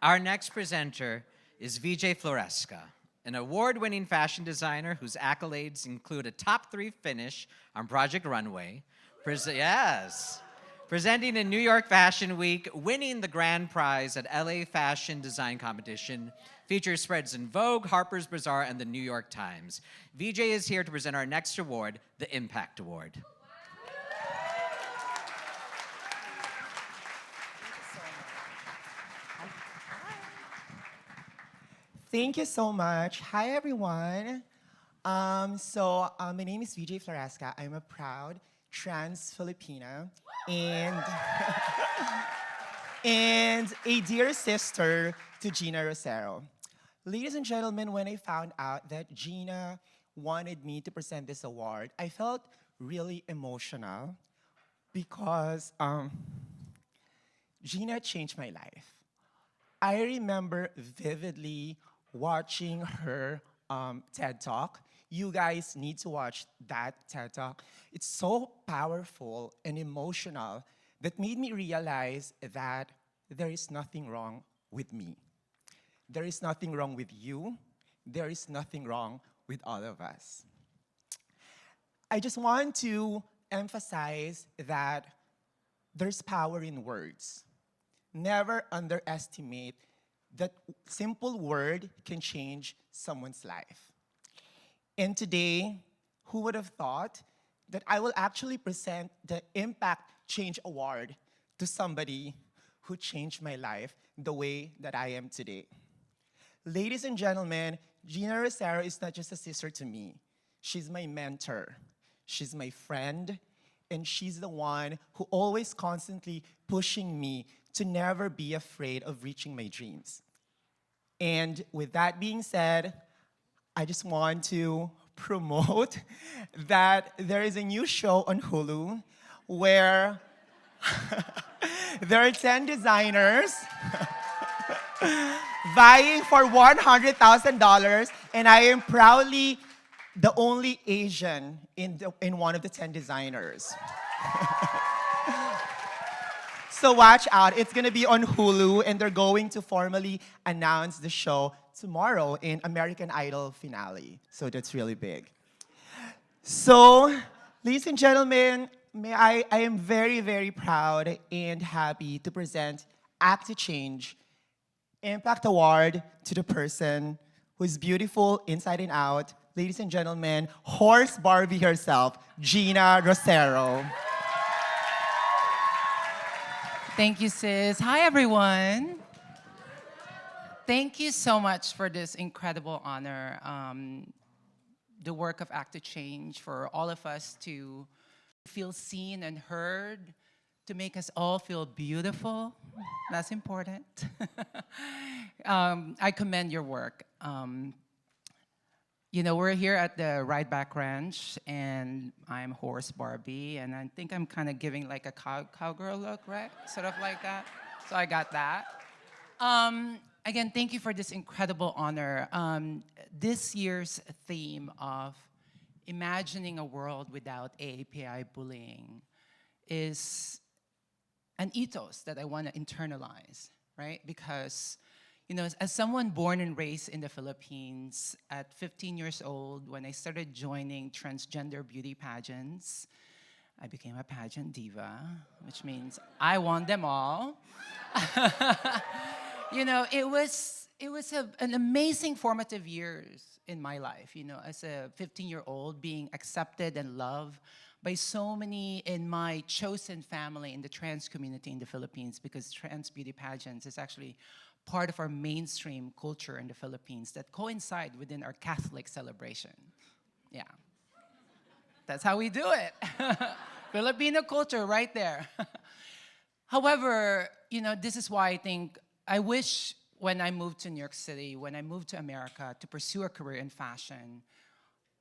Our next presenter is VJ Floresca, an award-winning fashion designer whose accolades include a top 3 finish on Project Runway, yes, presenting in New York Fashion Week, winning the grand prize at LA Fashion Design Competition, features spreads in Vogue, Harper's Bazaar, and the New York Times. VJ is here to present our next award, the Impact Award. Thank you so much. Hi, everyone. My name is VJ Floresca. I'm a proud trans Filipina and, and a dear sister to Geena Rocero. Ladies and gentlemen, when I found out that Geena wanted me to present this award, I felt really emotional because Geena changed my life. I remember vividly watching her TED Talk. You guys need to watch that TED Talk. It's so powerful and emotional that made me realize that there is nothing wrong with me. There is nothing wrong with you. There is nothing wrong with all of us. I just want to emphasize that there's power in words. Never underestimate that simple word can change someone's life. And today, who would have thought that I will actually present the Impact Change Award to somebody who changed my life the way that I am today. Ladies and gentlemen, Geena Rocero is not just a sister to me. She's my mentor. She's my friend. And she's the one who always constantly pushing me to never be afraid of reaching my dreams. And with that being said, I just want to promote that there is a new show on Hulu where there are 10 designers vying for $100,000, and I am proudly the only Asian in one of the 10 designers. So watch out, it's gonna be on Hulu, and they're going to formally announce the show tomorrow in American Idol finale. So that's really big. So, ladies and gentlemen, I am very, very proud and happy to present Act to Change Impact Award to the person who's beautiful inside and out. Ladies and gentlemen, Horse Barbie herself, Geena Rocero. Thank you, sis. Hi, everyone. Thank you so much for this incredible honor. The work of Act to Change, for all of us to feel seen and heard, to make us all feel beautiful. That's important. I commend your work. We're here at the Ride Back Ranch, and I'm Horse Barbie, and I think I'm kind of giving like a cowgirl look, right? Sort of like that. So I got that. Again, thank you for this incredible honor. This year's theme of imagining a world without AAPI bullying is an ethos that I want to internalize, right? Because as someone born and raised in the Philippines, at 15 years old, when I started joining transgender beauty pageants, I became a pageant diva, which means I won them all. It was an amazing formative years in my life, as a 15-year-old, being accepted and loved by so many in my chosen family in the trans community in the Philippines, because trans beauty pageants is actually part of our mainstream culture in the Philippines that coincide within our Catholic celebration. Yeah. That's how we do it. Filipino culture right there. However, this is why I wish when I moved to New York City, when I moved to America to pursue a career in fashion,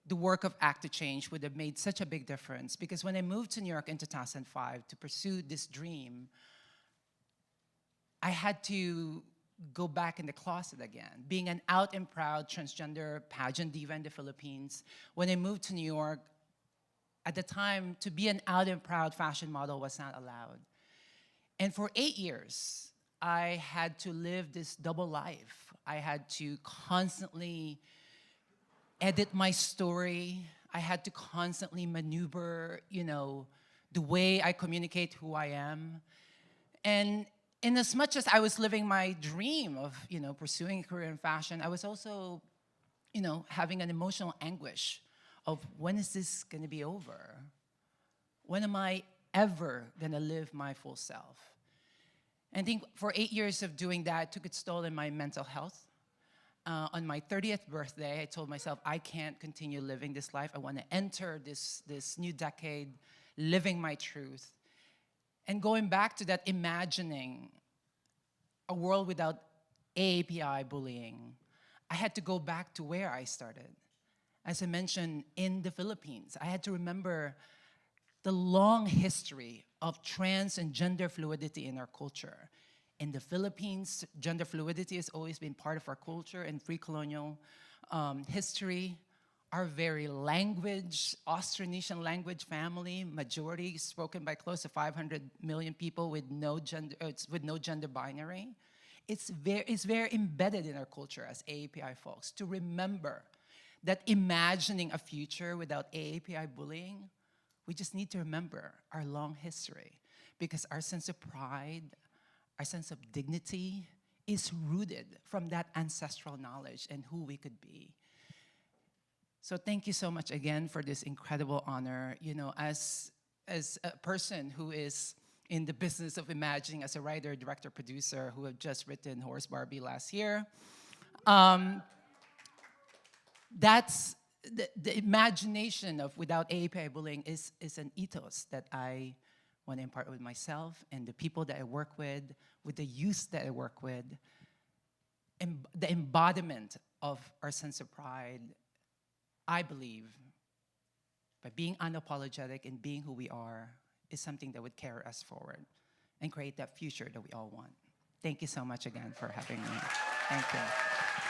the work of Act to Change would have made such a big difference. Because when I moved to New York in 2005 to pursue this dream, I had to go back in the closet again, being an out and proud transgender pageant diva in the Philippines. When I moved to New York, at the time, to be an out and proud fashion model was not allowed. And for 8 years, I had to live this double life. I had to constantly edit my story. I had to constantly maneuver, the way I communicate who I am. And in as much as I was living my dream of, pursuing a career in fashion, I was also, having an emotional anguish of when is this gonna be over? When am I ever gonna live my full self? And I think for 8 years of doing that, it took its toll in my mental health. On my 30th birthday, I told myself, I can't continue living this life. I want to enter this new decade living my truth. And going back to that, imagining a world without AAPI bullying, I had to go back to where I started. As I mentioned, in the Philippines, I had to remember the long history of trans and gender fluidity in our culture. In the Philippines, gender fluidity has always been part of our culture and pre-colonial history. Our very language, Austronesian language family, majority spoken by close to 500 million people with no gender binary. It's very embedded in our culture as AAPI folks to remember that imagining a future without AAPI bullying, we just need to remember our long history, because our sense of pride, our sense of dignity is rooted from that ancestral knowledge and who we could be. So thank you so much again for this incredible honor. As a person who is in the business of imagining, as a writer, director, producer, who have just written Horse Barbie last year, that's the imagination of without AAPI bullying is an ethos that I want to impart with myself and the people that I work with the youth that I work with. The embodiment of our sense of pride, I believe, by being unapologetic and being who we are, is something that would carry us forward and create that future that we all want. Thank you so much again for having me. Thank you.